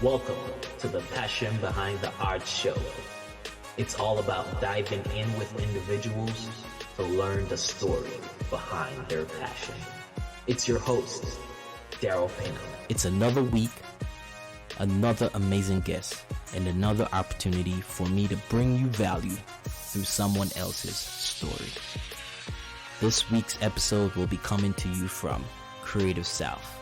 Welcome to the Passion Behind the Art show. It's all about diving in with individuals to learn the story behind their passion. It's your host, Daryl Payne. It's another week, another amazing guest, and another opportunity for me to bring you value through someone else's story. This week's episode will be coming to you from Creative South.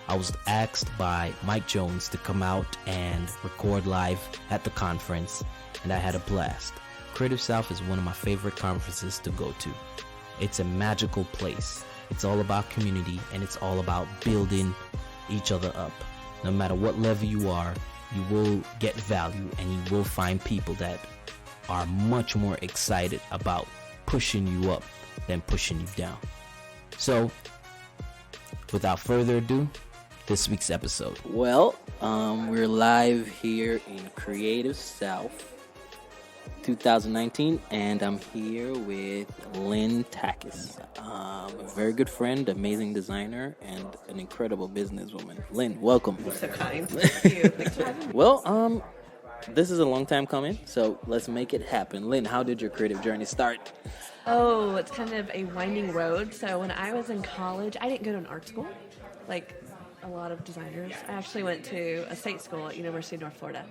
I was asked by Mike Jones to come out and record live at the conference, and I had a blast. Creative South is one of my favorite conferences to go to. It's a magical place. It's all about community, and it's all about building each other up. No matter what level you are, you will get value, and you will find people that are much more excited about pushing you up than pushing you down. So, without further ado, this week's episode. Well, we're live here in Creative South 2019, and I'm here with Lynne Takacs, a very good friend, amazing designer, and an incredible businesswoman. Lynne, welcome. You're so kind. Thank you. Thanks for having me. Well, this is a long time coming, so let's make it happen. Lynne, how did your creative journey start? Oh, it's kind of a winding road. So when I was in college, I didn't go to an art school, like a lot of designers. I actually went to a state school at University of North Florida,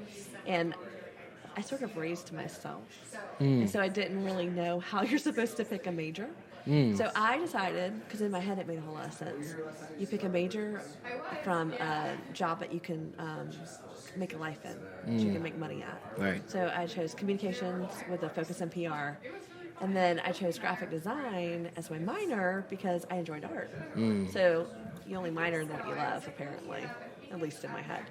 and I sort of raised myself. And so I didn't really know how you're supposed to pick a major. So I decided, because in my head it made a whole lot of sense, you pick a major from a job that you can make a life in, that you can make money at. Right. So I chose communications with a focus in PR. And then I chose graphic design as my minor because I enjoyed art. So you only minor in what you love, apparently, at least in my head.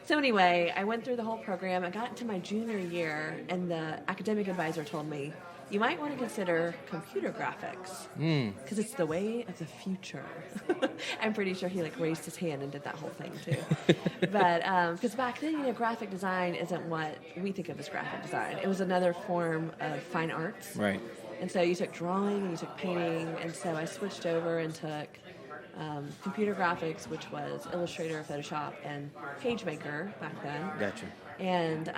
So anyway, I went through the whole program. I got into my junior year, and the academic advisor told me, you might want to consider computer graphics because it's the way of the future. I'm pretty sure he raised his hand and did that whole thing too. But because back then, graphic design isn't what we think of as graphic design. It was another form of fine arts. Right. And so you took drawing and you took painting, and so I switched over and took computer graphics, which was Illustrator, Photoshop, and PageMaker back then. Gotcha. And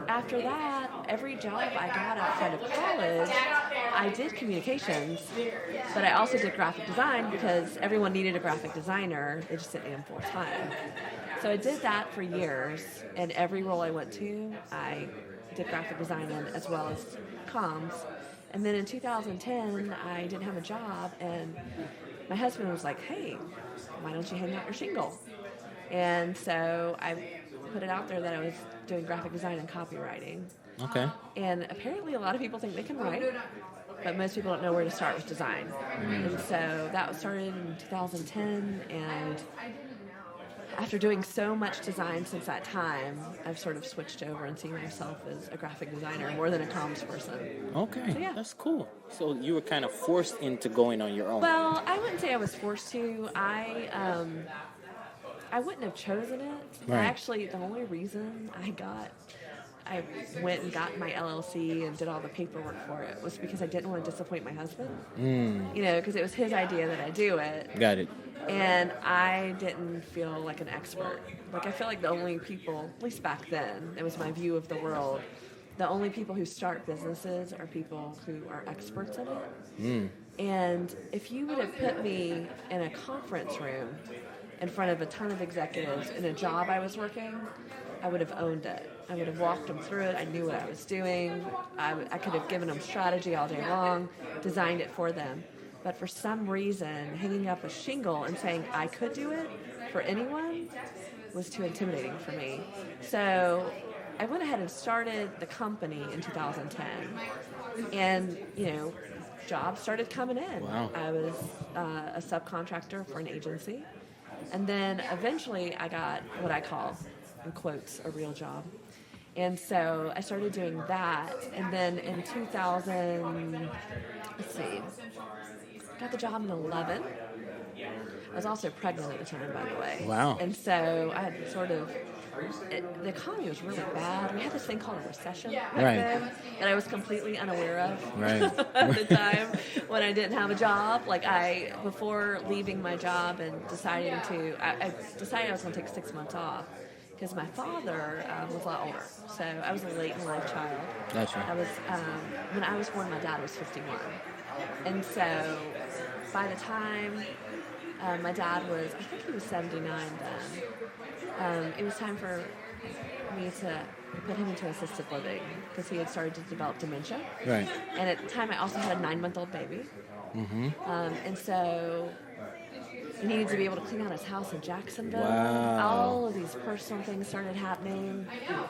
after that, every job I got outside of college, I did communications, but I also did graphic design because everyone needed a graphic designer. They just didn't need them full time. So I did that for years, and every role I went to, I did graphic design in as well as comms. And then in 2010, I didn't have a job, and my husband was like, hey, why don't you hang out your shingle? And so I put it out there that I was doing graphic design and copywriting. Okay. And apparently a lot of people think they can write, but most people don't know where to start with design. And so that started in 2010, and after doing so much design since that time, I've sort of switched over and seen myself as a graphic designer more than a comms person. Okay, So, yeah. That's cool. So you were kind of forced into going on your own. Well, I wouldn't say I was forced to. I wouldn't have chosen it. Right. Actually, the only reason I went and got my LLC and did all the paperwork for it was because I didn't want to disappoint my husband. Because it was his idea that I do it. Got it. And I didn't feel like an expert. I feel like the only people, at least back then, it was my view of the world, the only people who start businesses are people who are experts in it. And if you would have put me in a conference room in front of a ton of executives in a job I was working, I would have owned it. I would have walked them through it. I knew what I was doing. I could have given them strategy all day long, designed it for them. But for some reason, hanging up a shingle and saying I could do it for anyone was too intimidating for me. So I went ahead and started the company in 2010. And, jobs started coming in. Wow. I was a subcontractor for an agency. And then eventually I got what I call, in quotes, a real job. And so I started doing that. And then in 2000, got the job in 11. I was also pregnant at the time, by the way. Wow. And so I had the economy was really bad. We had this thing called a recession back then that I was completely unaware of at the time when I didn't have a job. Before leaving my job and deciding I decided I was going to take 6 months off because my father was a lot older. So I was a late in life child. Gotcha. I was when I was born, my dad was 51, and so by the time my dad was, I think he was 79 then, it was time for me to put him into assisted living because he had started to develop dementia. Right. And at the time, I also had a 9-month-old baby. Mm-hmm. And so he needed to be able to clean out his house in Jacksonville. Wow. All of these personal things started happening.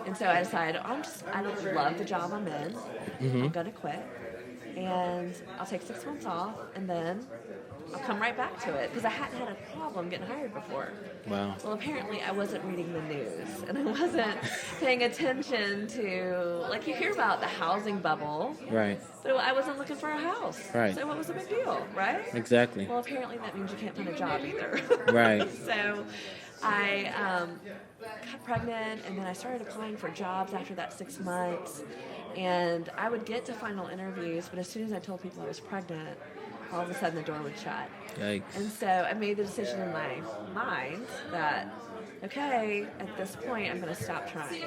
And so I decided, I don't love the job I'm in. Mm-hmm. I'm going to quit. And I'll take 6 months off, and then I'll come right back to it because I hadn't had a problem getting hired before. Wow. Well, apparently I wasn't reading the news, and I wasn't paying attention to, like, you hear about the housing bubble. Right. But I wasn't looking for a house. Right. So what was the big deal, right? Exactly. Well, apparently that means you can't find a job either. Right. So I got pregnant, and then I started applying for jobs after that 6 months. And I would get to final interviews, but as soon as I told people I was pregnant, all of a sudden the door would shut. Yikes. And so I made the decision in my mind that, okay, at this point I'm going to stop trying.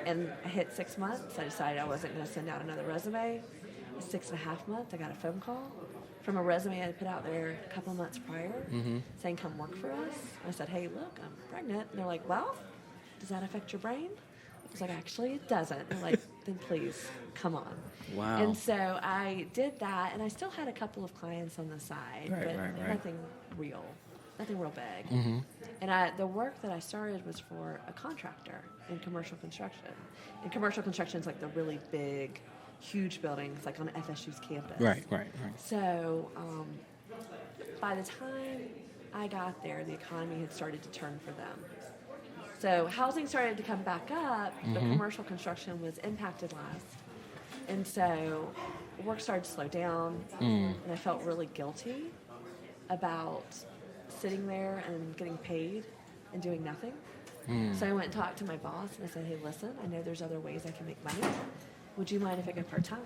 And I hit 6 months. I decided I wasn't going to send out another resume. At 6.5 months, I got a phone call from a resume I had put out there a couple of months prior saying, come work for us. I said, hey, look, I'm pregnant. And they're like, well, does that affect your brain? I was like, actually, it doesn't. They're like, then please, come on. Wow. And so I did that, and I still had a couple of clients on the side, Right, but right. nothing real big. Mm-hmm. And the work that I started was for a contractor in commercial construction. And commercial construction is like the really big, huge buildings, like on FSU's campus. Right. So by the time I got there, the economy had started to turn for them. So housing started to come back up, but commercial construction was impacted last. And so work started to slow down, and I felt really guilty about sitting there and getting paid and doing nothing. So I went and talked to my boss, and I said, hey, listen, I know there's other ways I can make money. Would you mind if I go part-time?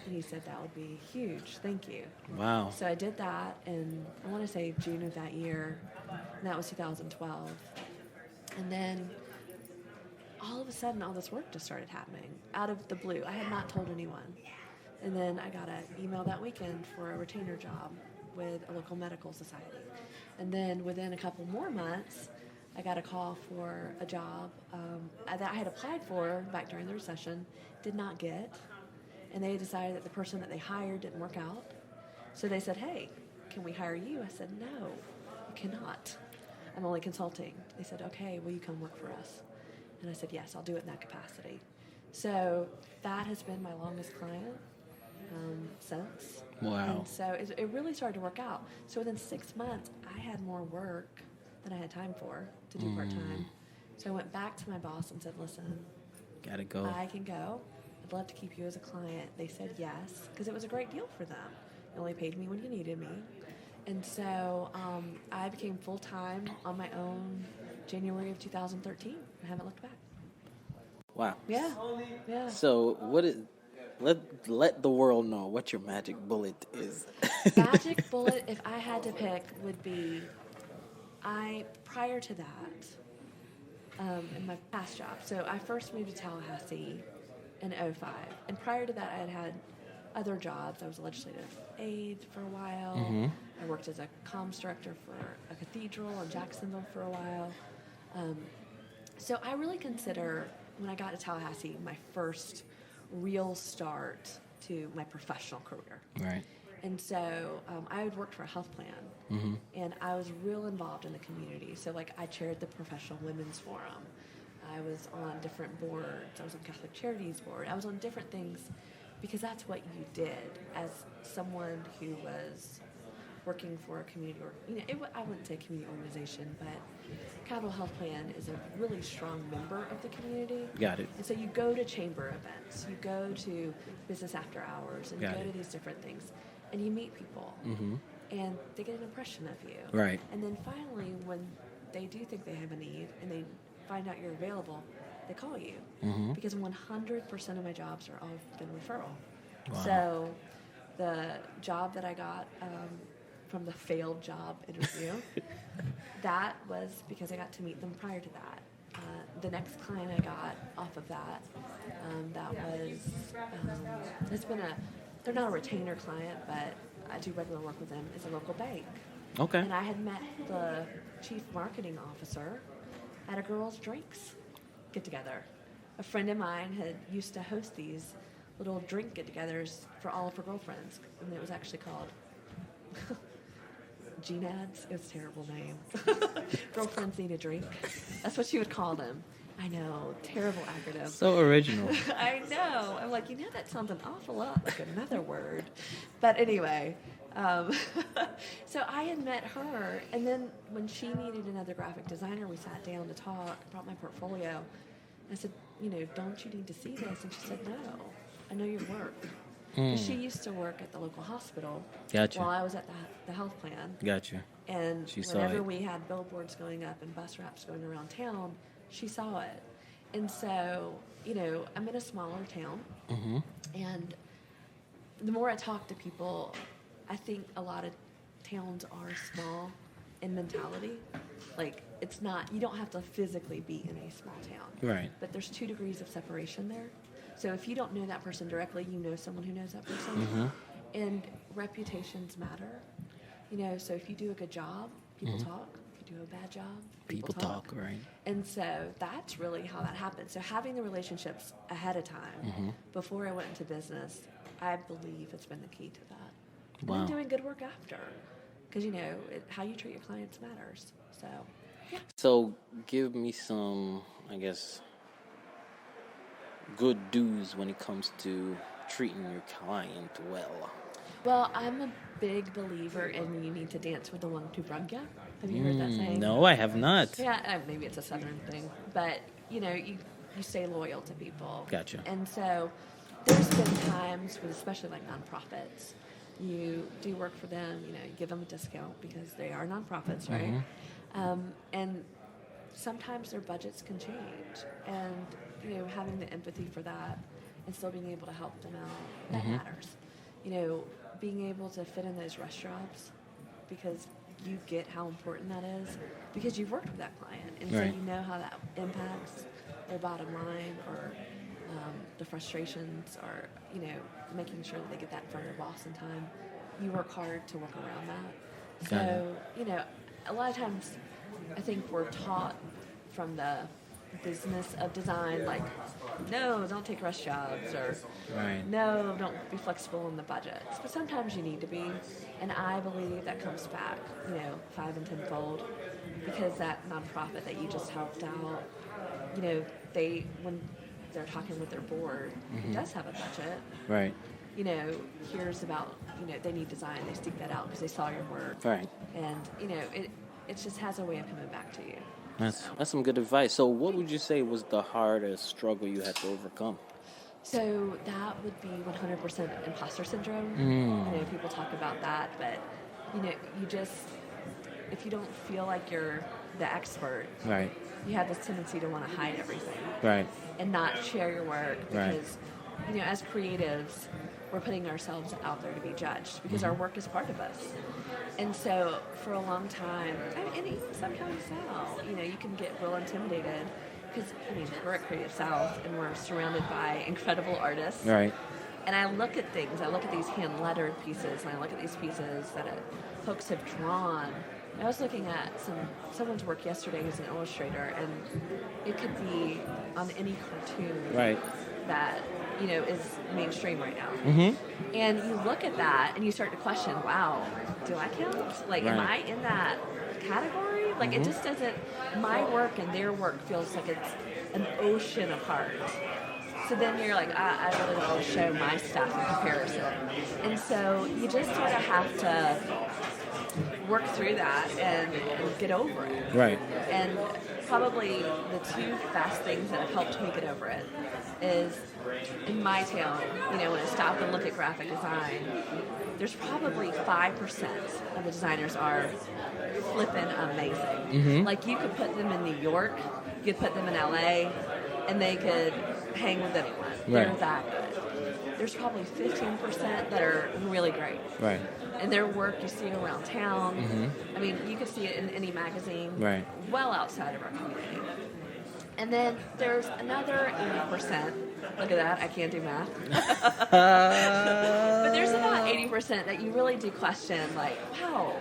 And he said, that would be huge. Thank you. Wow. So I did that in, I want to say, June of that year, and that was 2012. And then all of a sudden, all this work just started happening out of the blue. I had not told anyone. And then I got an email that weekend for a retainer job with a local medical society. And then within a couple more months, I got a call for a job that I had applied for back during the recession, did not get. And they decided that the person that they hired didn't work out. So they said, hey, can we hire you? I said, no, you cannot. I'm only consulting. They said, okay, will you come work for us? And I said, yes, I'll do it in that capacity. So that has been my longest client since. Wow. And so it really started to work out. So within 6 months, I had more work than I had time for to do part-time. So I went back to my boss and said, listen, Gotta go. I can go. I'd love to keep you as a client. They said yes, because it was a great deal for them. They only paid me when you needed me. And so I became full-time on my own January of 2013. I haven't looked back. Wow. Yeah. So what is? Let the world know what your magic bullet is. Magic bullet, if I had to pick, would be prior to that, in my past job. So I first moved to Tallahassee in 2005. And prior to that, I had other jobs. I was a legislative aide for a while. I worked as a comms director for a cathedral in Jacksonville for a while. So I really consider, when I got to Tallahassee, my first real start to my professional career. Right. And so I had worked for a health plan, and I was real involved in the community. So, like, I chaired the Professional Women's Forum. I was on different boards. I was on Catholic Charities Board. I was on different things because that's what you did as someone who was working for a community, or I wouldn't say community organization, but Capital Health Plan is a really strong member of the community. Got it. And so you go to chamber events, you go to business after hours, and Got you go it. to these different things, and you meet people, and they get an impression of you. Right. And then finally, when they do think they have a need, and they find out you're available, they call you. Because 100% of my jobs are all been referral. Wow. So the job that I got from the failed job interview, that was because I got to meet them prior to that. the next client I got off of that, that was, it's been they're not a retainer client, but I do regular work with them, is a local bank. Okay. And I had met the chief marketing officer at a girls' drinks get-together. A friend of mine had used to host these little drink get-togethers for all of her girlfriends, and it was actually called GNADS. It was a terrible name. Girlfriends Need a Drink. That's what she would call them. I know, terrible acronym. So original. I know. I'm like, that sounds an awful lot like another word. But anyway, so I had met her, and then when she needed another graphic designer, we sat down to talk, brought my portfolio. I said, don't you need to see this? And she said, no, I know your work. She used to work at the local hospital Gotcha. while I was at the health plan. Gotcha. And She saw whenever it. we had billboards going up and bus wraps going around town, she saw it. And so, I'm in a smaller town. Mm-hmm. And the more I talk to people, I think a lot of towns are small in mentality. Like, it's not, you don't have to physically be in a small town. Right. But there's 2 degrees of separation there. So if you don't know that person directly, you know someone who knows that person. Mm-hmm. And reputations matter. So if you do a good job, people talk. If you do a bad job, people talk. Right. And so that's really how that happens. So having the relationships ahead of time, before I went into business, I believe it's been the key to that. Wow. And then doing good work after. Because, how you treat your clients matters. So, yeah. So give me some, I guess, good do's when it comes to treating your client well. Well, I'm a big believer in you need to dance with the one who brung you. Have you heard that saying? No, I have not. Yeah, maybe it's a Southern thing. But, you stay loyal to people. Gotcha. And so there's been times with, especially like nonprofits, you do work for them, you give them a discount because they are nonprofits, right? And sometimes their budgets can change. And, having the empathy for that and still being able to help them out, that matters. Being able to fit in those rush jobs because you get how important that is because you've worked with that client. And so Right. you know how that impacts their bottom line or the frustrations or, making sure that they get that in front of their boss in time. You work hard to work around that. Got So, a lot of times I think we're taught from the business of design, like, no, don't take rush jobs, or Right. no, don't be flexible in the budgets. But sometimes you need to be, and I believe that comes back, 5 and 10-fold, because that nonprofit that you just helped out, when they're talking with their board, who does have a budget, Right. hears about, they need design, they seek that out because they saw your work. Right. And, it just has a way of coming back to you. That's some good advice. So what would you say was the hardest struggle you had to overcome? So that would be 100% imposter syndrome. People talk about that, but, you just, if you don't feel like you're the expert, Right. you have this tendency to want to hide everything. Right. And not share your work Right. because, as creatives, we're putting ourselves out there to be judged because our work is part of us. And so for a long time, and even sometimes now, you can get real intimidated because, we're at Creative South and we're surrounded by incredible artists. Right. And I look at things, I look at these hand-lettered pieces, and I look at these pieces that folks have drawn. I was looking at someone's work yesterday who's an illustrator, and it could be on any cartoon Right. that, is mainstream right now. Mm-hmm. And you look at that and you start to question, wow, do I count? Like, am I Right. in that category? Like, it just doesn't, my work and their work feels like it's an ocean apart. So then you're like, I really don't want to show my stuff in comparison. And so you just sort of have to work through that and get over it. Right. And probably the 2 best things that have helped me get over it is in my town, when I stop and look at graphic design, there's probably 5% of the designers are flippin' amazing. Like, you could put them in New York, you could put them in LA, and they could hang with anyone. They're Right. that good. There's probably 15% that are really great. Right. And their work you see around town. I mean, you could see it in any magazine, Right. well outside of our community. And then there's another 80%. Look at that, I can't do math. But there's about 80% that you really do question, like, wow,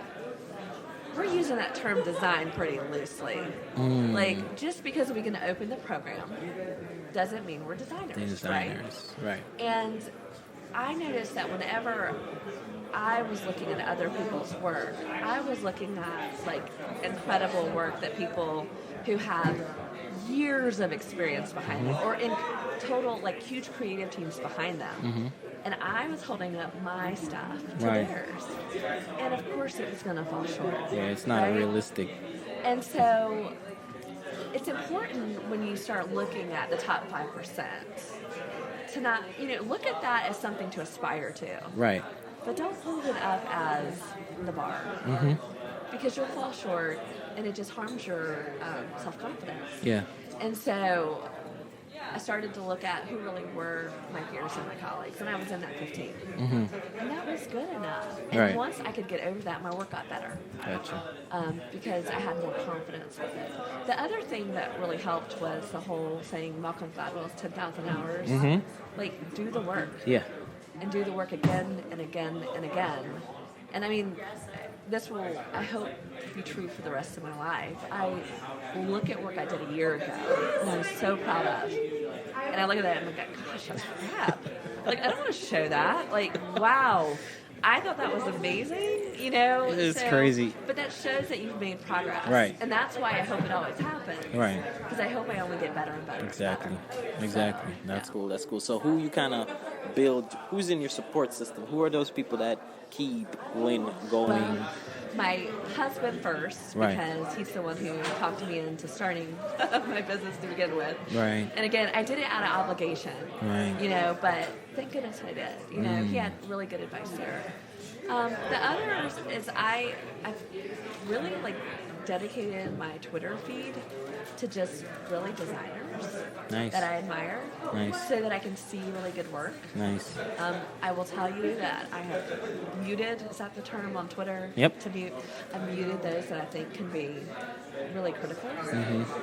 we're using that term design pretty loosely. Like, just because we can open the program doesn't mean we're designers, Right. And I noticed that whenever I was looking at other people's work, I was looking at, like, incredible work that people who have years of experience behind them, or in total, like, huge creative teams behind them. And I was holding up my stuff to theirs. And of course it was going to fall short. Yeah, it's not realistic. And so it's important when you start looking at the top 5% to not, look at that as something to aspire to. Right. But don't hold it up as the bar. Because you'll fall short and it just harms your self-confidence. Yeah. And so I started to look at who really were my peers and my colleagues, and I was in that 15. And that was good enough. And once I could get over that, my work got better. Gotcha. Because I had more confidence with it. The other thing that really helped was the whole saying Malcolm Gladwell's 10,000 hours. Like, do the work. Yeah. And do the work again and again and again. And I mean, this will, I hope, be true for the rest of my life. I look at work I did a year ago, and I'm so proud of. And I look at that and I'm like, gosh, that's crap. Like, I don't want to show that. Like, wow, I thought that was amazing, It's crazy. But that shows that you've made progress. Right. And that's why I hope it always happens. Right. Because I hope I only get better and better. Exactly. And better. That's cool. That's cool. So who you kind of build, who's in your support system? Who are those people that keep Lynne going? Well, my husband first, Right. because he's the one who talked me into starting my business to begin with. Right. And again, I did it out of obligation. Right. But thank goodness I did. He had really good advice there. The others is I've really dedicated my Twitter feed to just really designers that I admire, so that I can see really good work. Nice. I will tell you that I have muted, is that the term on Twitter? Yep. To mute. I've muted those that I think can be really critical.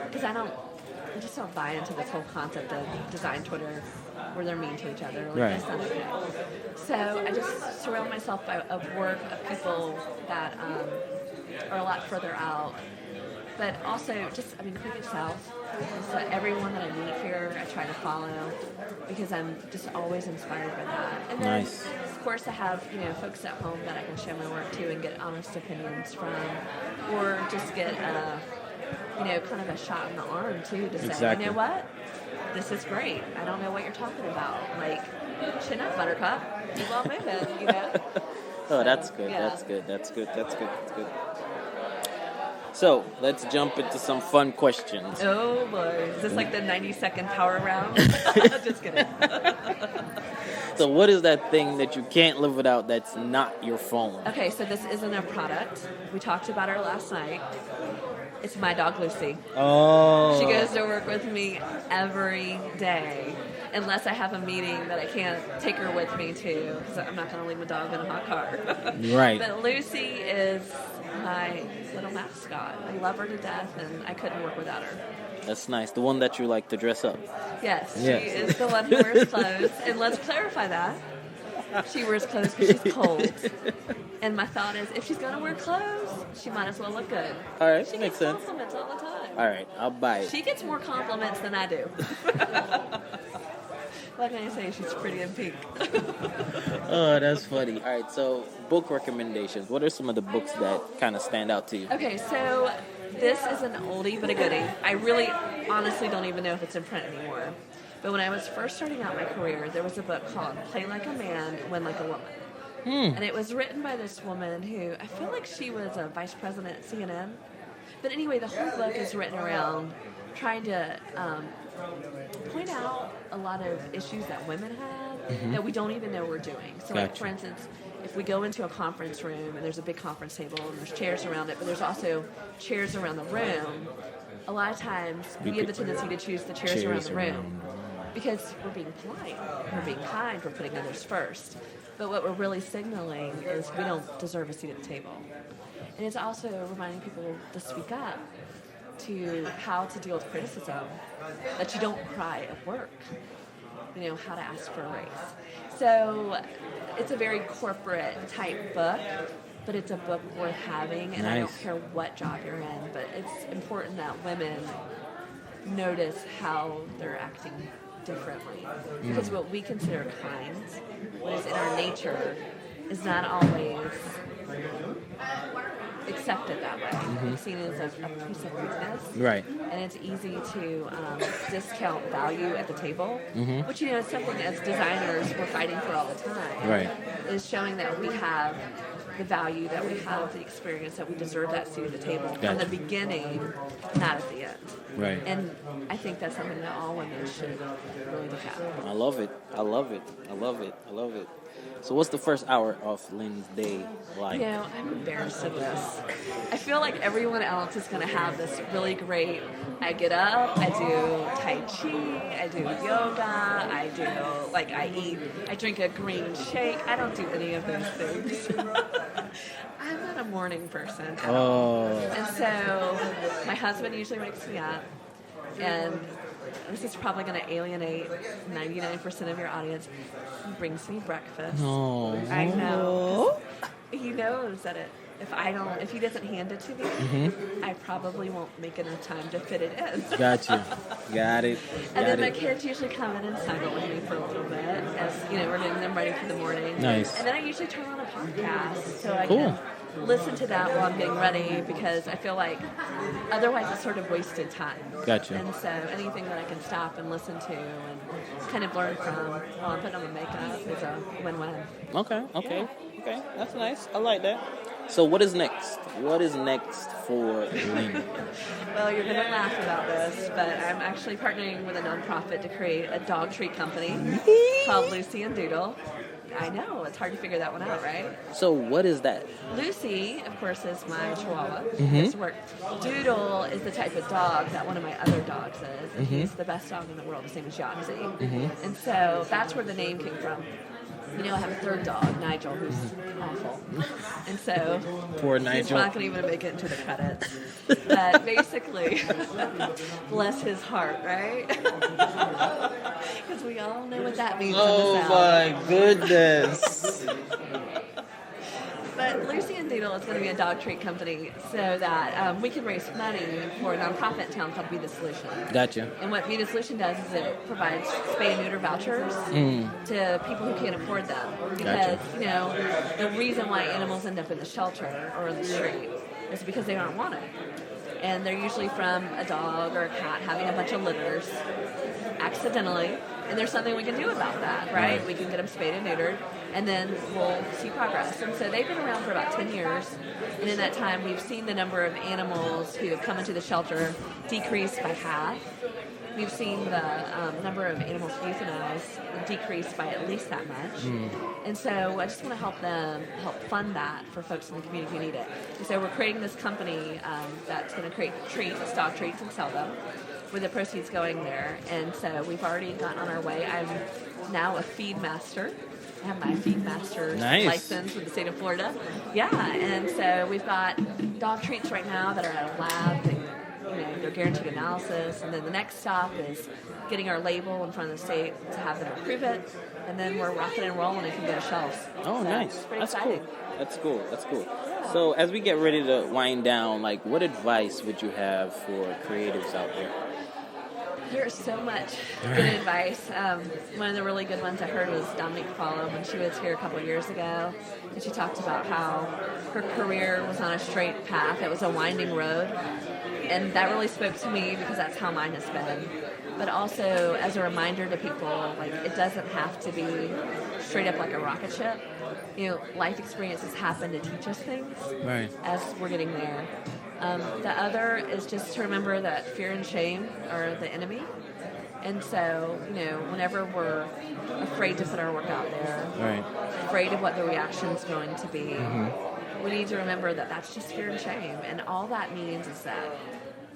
Because I just don't buy into this whole concept of design Twitter where they're mean to each other. That's not okay. So I just surround myself of work of people that are a lot further out. But also, think yourself. So everyone that I meet here, I try to follow because I'm just always inspired by that. And then, of course, I have folks at home that I can show my work to and get honest opinions from, or just get kind of a shot in the arm too to say, you know what, this is great. I don't know what you're talking about. Like, chin up, Buttercup. Keep on moving. Oh, that's good. Yeah. That's good. So, let's jump into some fun questions. Oh, boy. Is this like the 90-second power round? Just kidding. So, what is that thing that you can't live without that's not your phone? Okay, so this isn't a product. We talked about her last night. It's my dog, Lucy. Oh. She goes to work with me every day, unless I have a meeting that I can't take her with me to, because I'm not going to leave my dog in a hot car. Right. But Lucy is my little mascot. I love her to death, and I couldn't work without her. That's nice. The one that you like to dress up. Yes, she is the one who wears clothes. And let's clarify that. She wears clothes because she's cold. And my thought is, if she's going to wear clothes, she might as well look good. All right, she makes gets sense. compliments all the time. All right, I'll buy it. She gets more compliments than I do. What can I say? She's pretty in pink. Oh, that's funny. All right, so book recommendations. What are some of the books that kind of stand out to you? Okay, so this is an oldie but a goodie. I really honestly don't even know if it's in print anymore. But when I was first starting out my career, there was a book called Play Like a Man, Win Like a Woman. And it was written by this woman who, I feel like she was a vice president at CNN. But anyway, the whole book is written around trying to point out a lot of issues that women have that we don't even know we're doing. So, like, for instance, if we go into a conference room and there's a big conference table and there's chairs around it, but there's also chairs around the room, a lot of times we have the tendency to choose the chairs around the room because we're being polite, we're being kind, we're putting others first. But what we're really signaling is we don't deserve a seat at the table. And it's also reminding people to speak up. to how to deal with criticism, that you don't cry at work, how to ask for a raise. So it's a very corporate type book, but it's a book worth having, and I don't care what job you're in, but it's important that women notice how they're acting differently. Because what we consider kind, what is in our nature, is not always accepted that way. It's seen as a piece of weakness. Right. And it's easy to discount value at the table, which, is something as designers we're fighting for all the time. Right. Is showing that we have the value, that we have the experience, that we deserve that seat at the table from the beginning, not at the end. Right. And I think that's something that all women should really look at. I love it. I love it. I love it. I love it. So what's the first hour of Lynne's day like? I'm embarrassed of this. I feel like everyone else is going to have this really great, I get up, I do Tai Chi, I do yoga, I drink a green shake. I don't do any of those things. I'm not a morning person at all. And so my husband usually wakes me up, and this is probably going to alienate 99% of your audience. He brings me breakfast. Oh. I know. He knows that if he doesn't hand it to me, I probably won't make enough time to fit it in. Got you. Got it. And then my kids usually come in and snuggle with me for a little bit as, we're getting them ready for the morning. Nice. And then I usually turn on a podcast so I can listen to that while I'm getting ready, because I feel like otherwise it's sort of wasted time. Gotcha. And so anything that I can stop and listen to and kind of learn from while I'm putting on my makeup is a win-win. Okay. That's nice. I like that. So what is next? What is next for Lynne? Well, you're going to laugh about this, but I'm actually partnering with a nonprofit to create a dog treat company called Lucy and Doodle. I know, it's hard to figure that one out, right? So what is that? Lucy, of course, is my Chihuahua. It's work. Doodle is the type of dog that one of my other dogs is, and he's the best dog in the world, the same as Yoxie. And so that's where the name came from. I have a third dog, Nigel, who's awful. And so poor Nigel. He's not going to even make it into the credits. But basically, bless his heart, right? Because we all know what that means. Oh my goodness. But Lucy and Doodle is going to be a dog treat company so that we can raise money for a nonprofit in town called Be the Solution. Gotcha. And what Be the Solution does is it provides spay and neuter vouchers to people who can't afford them. Because, the reason why animals end up in the shelter or in the street is because they aren't wanted. And they're usually from a dog or a cat having a bunch of litters accidentally. And there's something we can do about that, right? We can get them spayed and neutered, and then we'll see progress. And so they've been around for about 10 years. And in that time, we've seen the number of animals who have come into the shelter decrease by half. We've seen the number of animals euthanized decrease by at least that much. And so I just want to help fund that for folks in the community who need it. And so we're creating this company that's going to create treats, dog treats, and sell them, with the proceeds going there. And so we've already gotten on our way. I'm now a feed master. I have my feed master's license with the state of Florida. Yeah, and so we've got dog treats right now that are at a lab. They're guaranteed analysis. And then the next stop is getting our label in front of the state to have them approve it. And then we're rocking and rolling and can go to shelves. Oh, so nice. It's pretty That's exciting. cool. That's cool. So as we get ready to wind down, what advice would you have for creatives out there? There's so much good advice. One of the really good ones I heard was Dominique Follow when she was here a couple of years ago. And she talked about how her career was on a straight path. It was a winding road. And that really spoke to me because that's how mine has been. But also as a reminder to people, it doesn't have to be straight up like a rocket ship. Life experiences happen to teach us things as we're getting there. The other is just to remember that fear and shame are the enemy. And so, whenever we're afraid to put our work out there, afraid of what the reaction's going to be, we need to remember that that's just fear and shame. And all that means is that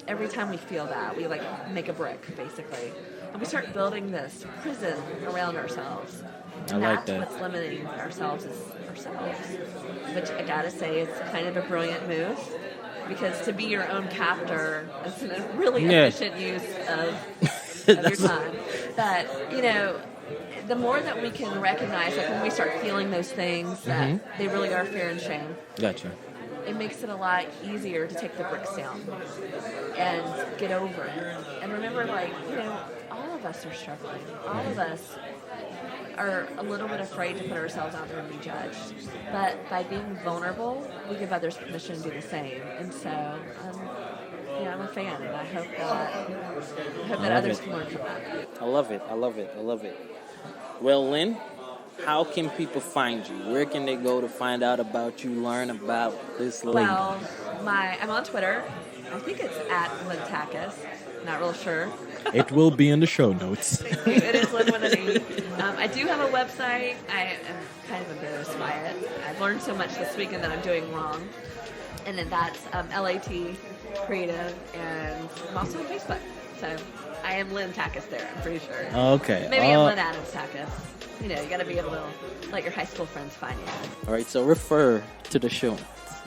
every time we feel that, we make a brick, basically. And we start building this prison around ourselves. And that's what's limiting ourselves is ourselves. Which I gotta say, it's kind of a brilliant move. because to be your own captor is a really Yeah. efficient use of your time. But, the more that we can recognize, like when we start feeling those things, that they really are fear and shame, Gotcha. it makes it a lot easier to take the bricks down and get over it. And remember, all of us are struggling. All of us are a little bit afraid to put ourselves out there and be judged. But by being vulnerable, we give others permission to do the same. And so, I'm a fan, and I hope that others can learn from that. I love it. Well, Lynn, how can people find you? Where can they go to find out about you, learn about this lady? Well, I'm on Twitter. I think it's at Lynne Takacs. Not real sure. It will be in the show notes. It is Lynn with an E. I do have a website. I am kind of embarrassed by it. I've learned so much this weekend that I'm doing wrong. And then that's LAT Creative, and I'm also on Facebook. So I am Lynne Takacs there, I'm pretty sure. Okay. Maybe I'm Lynn Adams Takacs. You got to be able to let your high school friends find you. All right, so refer to the show notes.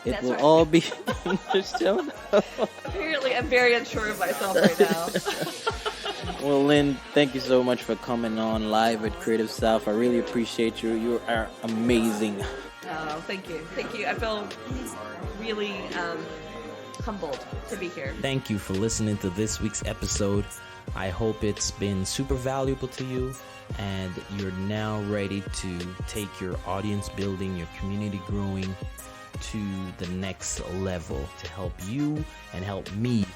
It That's will right. all be in the show notes. Apparently, I'm very unsure of myself right now. Well, Lynn, thank you so much for coming on live at Creative South. I really appreciate you. You are amazing. Oh, thank you. Thank you. I feel really humbled to be here. Thank you for listening to this week's episode. I hope it's been super valuable to you, and you're now ready to take your audience building, your community growing to the next level to help you and help me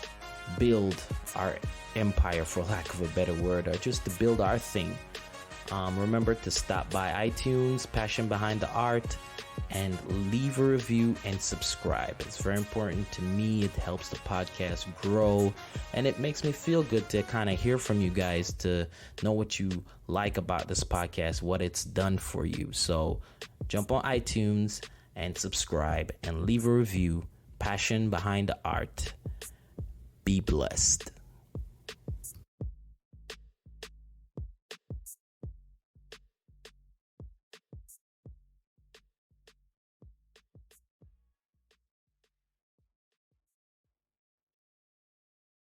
build our empire, for lack of a better word, or just to build our thing. Remember to stop by iTunes, Passion Behind the Art, and leave a review and subscribe. It's very important to me. It helps the podcast grow, and it makes me feel good to kind of hear from you guys, to know what you like about this podcast, what it's done for you. So jump on iTunes and subscribe and leave a review. Passion Behind the Art. Be blessed.